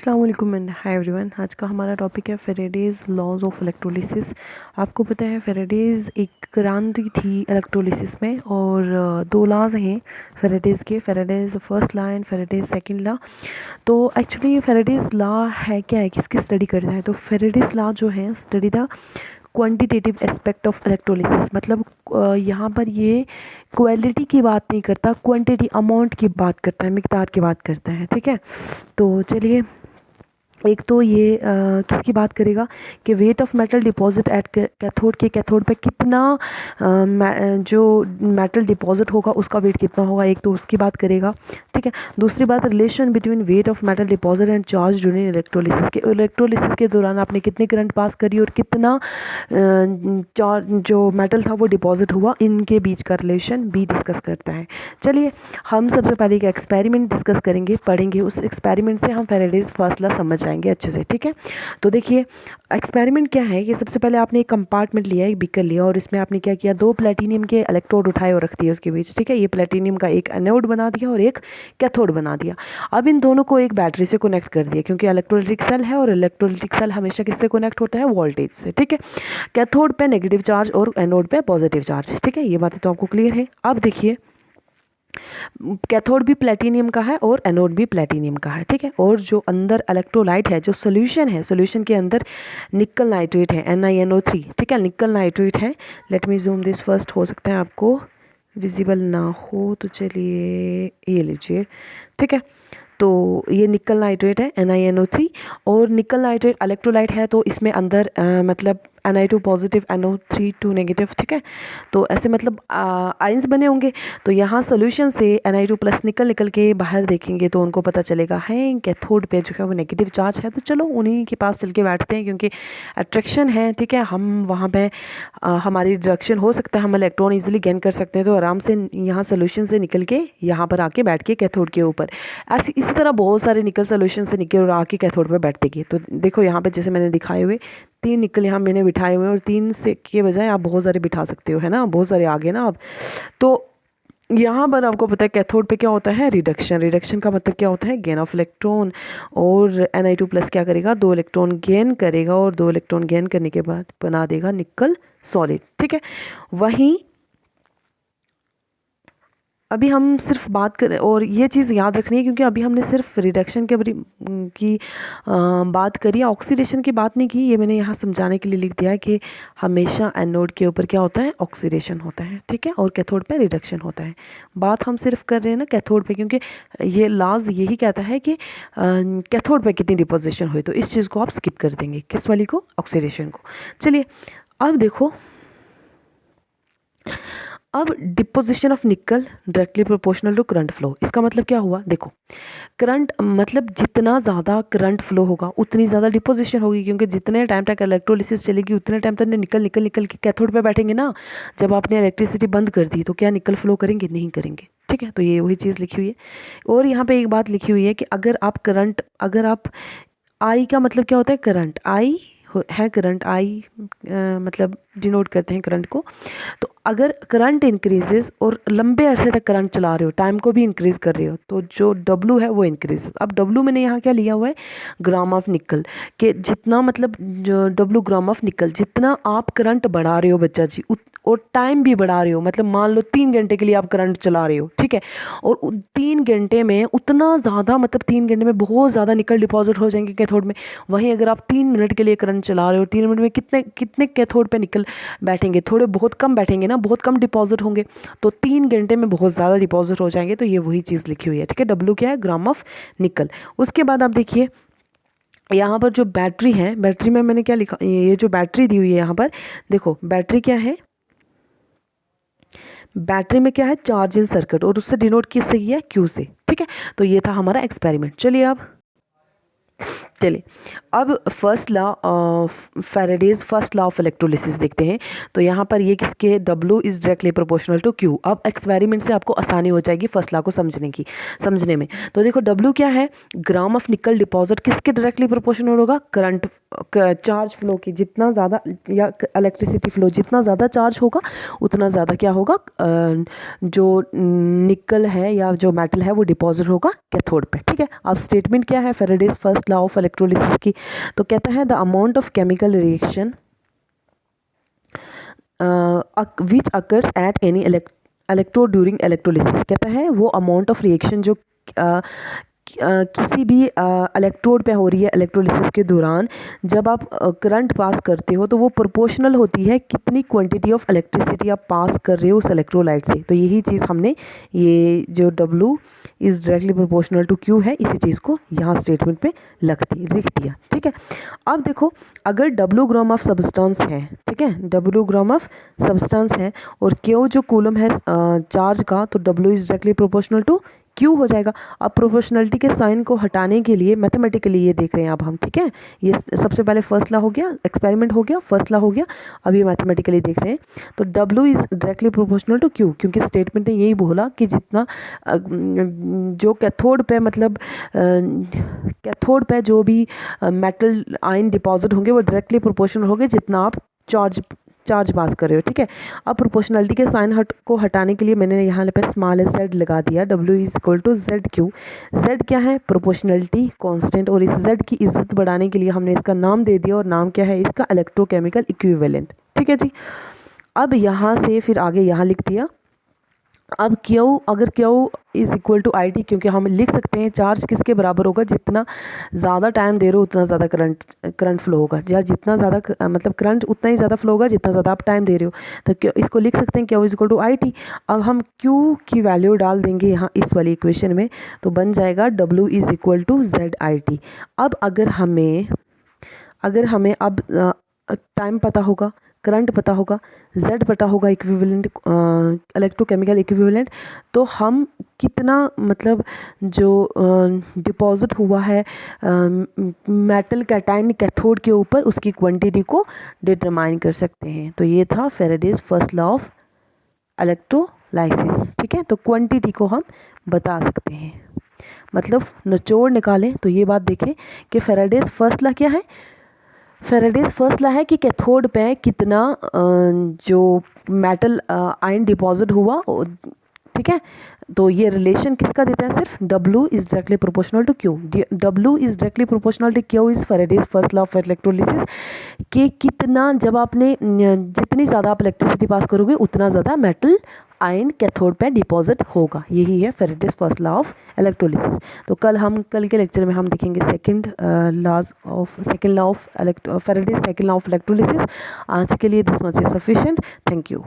अस्सलाम वालेकुम and hi everyone. आज का हमारा टॉपिक है फेरेडेज लॉज ऑफ इलेक्ट्रोलिसिस। आपको पता है फेरेडेज एक क्रांति थी इलेक्ट्रोलिसिस में, और दो लॉज हैं फेरेडेज के, Faraday's first law and Faraday's second law. तो एक्चुअली फेरेडेज लॉ है क्या है, किसकी स्टडी करता है? तो फेरेडेज लॉ जो है study the quantitative aspect of electrolysis. मतलब यहाँ पर ये क्वालिटी की बात नहीं करता, क्वांटिटी अमाउंट की बात करता है, मिकदार की बात करता है। ठीक है, तो चलिए एक तो ये किसकी बात करेगा कि weight of metal deposit at cathode के, कैथोड पे कितना जो मेटल डिपॉजिट होगा उसका वेट कितना होगा, एक तो उसकी बात करेगा। ठीक है, दूसरी बात relation between weight of metal deposit and charge during electrolysis के, इलेक्ट्रोलिसिस के दौरान आपने कितने करंट पास करी और कितना चार्ज जो मेटल था वो डिपॉजिट हुआ, इनके बीच का रिलेशन भी डिस्कस करता है। चलिए हम सबसे पहले एक एक्सपेरिमेंट डिस्कस करेंगे, पढ़ेंगे, उस एक्सपेरिमेंट से हम फेरेडेज फर्स्ट लॉ समझ जाएंगे अच्छे से। ठीक है, तो देखिए एक्सपेरिमेंट क्या है कि सबसे पहले आपने एक कंपार्टमेंट लिया, एक बीकर लिया, और इसमें आपने क्या किया, दो प्लेटिनियम के इलेक्ट्रोड उठाए और रख दिए उसके बीच। ठीक है, ये प्लेटिनियम का एक एनोड बना दिया और एक कैथोड बना दिया। अब इन दोनों को एक बैटरी से कनेक्ट कर दिया, क्योंकि इलेक्ट्रोलिटिक सेल है और इलेक्ट्रोलिटिक सेल हमेशा किससे कनेक्ट होता है, वोल्टेज से। ठीक है, कैथोड पे नेगेटिव चार्ज और एनोड पे पॉजिटिव चार्ज। ठीक है, ये बातें तो आपको क्लियर है। अब देखिए कैथोड भी प्लेटिनियम का है और एनोड भी प्लेटिनियम का है। ठीक है, और जो अंदर इलेक्ट्रोलाइट है, जो सोल्यूशन है, सोल्यूशन के अंदर निकल नाइट्रेट है, NiNO3। ठीक है, निकल नाइट्रेट है। Let me zoom this first, हो सकता है आपको विजिबल ना हो, तो चलिए ये लीजिए। ठीक है, तो ये निकल नाइट्रेट है, NiNO3, और निकल नाइट्रेट इलेक्ट्रोलाइट है, तो इसमें अंदर मतलब Ni2 पॉजिटिव, NO3 2 नेगेटिव। ठीक है, तो ऐसे मतलब आयंस बने होंगे। तो यहाँ सोल्यूशन से Ni2 प्लस निकल के बाहर देखेंगे तो उनको पता चलेगा है कैथोड पे जो है वो नेगेटिव चार्ज है, तो चलो उन्हीं के पास चल के बैठते हैं, क्योंकि अट्रैक्शन है। ठीक है, हम वहाँ पे हमारी रिडक्शन हो सकता है, हम इलेक्ट्रॉन ईजिली गेन कर सकते हैं, तो आराम से यहाँ सोल्यूशन से निकल के यहाँ पर आके बैठ के कैथोड के ऊपर। ऐसी इसी तरह बहुत सारे निकल सोल्यूशन से निकल और आके कैथोड पर बैठते गए। तो देखो यहाँ पे जैसे मैंने दिखाए हुए 3 निकल यहाँ मैंने बिठाए हुए, और 3 से के बजाय आप बहुत सारे बिठा सकते हो, है ना, बहुत सारे आगे ना आप। तो यहाँ पर आपको पता है कैथोड पे क्या होता है, रिडक्शन। रिडक्शन का मतलब क्या होता है, गेन ऑफ इलेक्ट्रॉन। और Ni2 प्लस क्या करेगा, 2 इलेक्ट्रॉन गेन करेगा, और 2 इलेक्ट्रॉन गेन करने के बाद बना देगा निकल सॉलिड। ठीक है, वहीं अभी हम सिर्फ बात करें, और ये चीज़ याद रखनी है, क्योंकि अभी हमने सिर्फ रिडक्शन के की बात करी, ऑक्सीडेशन की बात नहीं की। ये मैंने यहाँ समझाने के लिए लिख दिया है कि हमेशा एनोड के ऊपर क्या होता है, ऑक्सीडेशन होता है। ठीक है, और कैथोड पे रिडक्शन होता है। बात हम सिर्फ कर रहे हैं ना कैथोड पे, क्योंकि ये लाज यही कहता है कि कैथोड पे कितनी डिपोजिशन हुई, तो इस चीज़ को आप स्किप कर देंगे, किस वाली को, ऑक्सीडेशन को। चलिए अब देखो, अब deposition of nickel directly proportional to current flow. इसका मतलब क्या हुआ, देखो करंट मतलब जितना ज़्यादा करंट फ्लो होगा उतनी ज़्यादा डिपोजिशन होगी, क्योंकि जितने टाइम तक इलेक्ट्रोलिसिस चलेगी उतने टाइम तक निकल निकल निकल के कैथोड पे बैठेंगे ना। जब आपने इलेक्ट्रिसिटी बंद कर दी तो क्या निकल फ्लो करेंगे, नहीं करेंगे। ठीक है, तो ये वही चीज़ लिखी हुई है। और यहाँ पे एक बात लिखी हुई है कि अगर आप करंट, अगर आप आई का मतलब क्या होता है, करंट आई है, करंट आई मतलब डिनोट करते हैं करंट को। तो अगर करंट इंक्रीजेस और लंबे अरसे तक करंट चला रहे हो, टाइम को भी इंक्रीज कर रहे हो, तो जो W है वो इंक्रीज। अब W मैंने यहाँ क्या लिया हुआ है, ग्राम ऑफ निकल, कि जितना मतलब जो W ग्राम ऑफ निकल, जितना आप करंट बढ़ा रहे हो बच्चा जी, और टाइम भी बढ़ा रहे हो, मतलब मान लो 3 घंटे के लिए आप करंट चला रहे हो। ठीक है, और 3 घंटे में उतना ज़्यादा, मतलब 3 घंटे में बहुत ज़्यादा निकल डिपॉजिट हो जाएंगे कैथोड में। वहीं अगर आप 3 मिनट के लिए करंट चला रहे हो, 3 मिनट में कितने कितने कैथोड पे निकल बैठेंगे, थोड़े बहुत कम बैठेंगे ना, बहुत कम डिपॉजिट होंगे। तो 3 घंटे में बहुत ज़्यादा डिपॉजिट हो जाएंगे। तो ये वही चीज़ लिखी हुई है। ठीक है, W क्या है, ग्राम ऑफ निकल। उसके बाद आप देखिए यहाँ पर जो बैटरी है, बैटरी में मैंने क्या लिखा, ये जो बैटरी दी हुई है यहाँ पर, देखो बैटरी क्या है, बैटरी में क्या है, चार्ज इन सर्किट, और उससे डिनोट किससे किया है, Q से। ठीक है, तो ये था हमारा एक्सपेरिमेंट। चलिए अब चलिए अब first law, Faraday's first law of electrolysis देखते हैं। तो यहाँ पर ये किसके, W is directly proportional to Q। अब एक्सपेरिमेंट से आपको आसानी हो जाएगी फर्स्ट लॉ को समझने में। तो देखो W क्या है, ग्राम ऑफ निकल डिपॉजिट किसके डायरेक्टली प्रोपोर्शनल होगा, करंट चार्ज फ्लो की, जितना ज़्यादा या इलेक्ट्रिसिटी फ्लो जितना ज़्यादा चार्ज होगा उतना ज़्यादा क्या होगा, जो निकल है या जो मेटल है वो डिपॉजिट होगा कैथोड पे। ठीक है, अब स्टेटमेंट क्या है Faraday's first law of electrolysis की, तो कहता है the amount of chemical reaction which occurs at any electrode during electrolysis. कहता है वो अमाउंट ऑफ रिएक्शन जो किसी भी इलेक्ट्रोड पे हो रही है इलेक्ट्रोलिसिस के दौरान, जब आप करंट पास करते हो तो वो प्रोपोर्शनल होती है कितनी क्वांटिटी ऑफ इलेक्ट्रिसिटी आप पास कर रहे हो उस इलेक्ट्रोलाइट से। तो यही चीज़ हमने, ये जो W is directly proportional to Q है, इसी चीज़ को यहाँ स्टेटमेंट पे लिख दिया। ठीक है, अब देखो अगर W ग्राम ऑफ सब्सटेंस है, ठीक है, W ग्राम ऑफ सब्सटेंस है और Q जो कूलम है चार्ज का, तो W is directly proportional to Q हो जाएगा। अब प्रोपोर्शनलिटी के साइन को हटाने के लिए मैथमेटिकली ये देख रहे हैं अब हम। ठीक है, ये सबसे पहले फर्स्ट लॉ हो गया, एक्सपेरिमेंट हो गया, फर्स्ट लॉ हो गया, अब ये मैथमेटिकली देख रहे हैं। तो W is directly proportional to Q, क्योंकि स्टेटमेंट ने यही बोला कि जितना जो कैथोड पे मतलब कैथोड पे जो भी मेटल आयन डिपॉजिट होंगे वो डायरेक्टली प्रोपोर्शनल होंगे जितना आप चार्ज पास कर रहे हो। ठीक है, अब प्रोपोर्शनलिटी के साइन को हटाने के लिए मैंने यहाँ पे स्मॉल z लगा दिया, W is equal to ZQ। Z क्या है, प्रोपोर्शनलिटी कांस्टेंट, और इस Z की इज्जत बढ़ाने के लिए हमने इसका नाम दे दिया, और नाम क्या है इसका, इलेक्ट्रोकेमिकल इक्विवेलेंट। ठीक है जी, अब यहाँ से फिर आगे यहाँ लिख दिया। अब Q, अगर Q is equal to IT, क्योंकि हम लिख सकते हैं चार्ज किसके बराबर होगा, जितना ज़्यादा टाइम दे रहे हो उतना ज़्यादा करंट फ्लो होगा, या जितना ज़्यादा मतलब करंट उतना ही ज़्यादा फ्लो होगा जितना ज़्यादा आप टाइम दे रहे हो। तो इसको लिख सकते हैं Q is equal to IT। अब हम Q की वैल्यू डाल देंगे यहाँ इस वाली इक्वेशन में, तो बन जाएगा W is equal to ZIT। अब अगर हमें अब टाइम पता होगा, करंट पता होगा, Z पता होगा इक्विवेलेंट इलेक्ट्रोकेमिकल इक्विवेलेंट, तो हम कितना मतलब जो डिपॉजिट हुआ है मेटल कैटायन कैथोड के ऊपर, उसकी क्वांटिटी को डिटरमाइन कर सकते हैं। तो ये था Faraday's first law of electrolysis. ठीक है, तो क्वांटिटी को हम बता सकते हैं, मतलब निचोड़ निकालें तो ये बात देखें कि फैराडेज फर्स्ट लॉ क्या है। फैराडेज फर्स्ट लॉ है कि कैथोड पे कितना जो मेटल आयन डिपॉजिट हुआ, ठीक है, तो ये रिलेशन किसका देता है, सिर्फ W is directly proportional to Q। W is directly proportional to Q is Faraday's first law of electrolysis, कि कितना जब आपने जितनी ज़्यादा आप इलेक्ट्रिसिटी पास करोगे उतना ज़्यादा मेटल आयन कैथोड पे डिपॉजिट होगा। यही है Faraday's first law of electrolysis. तो कल के लेक्चर में हम देखेंगे second law of Faraday's second law of electrolysis. आज के लिए this much is sufficient. Thank you.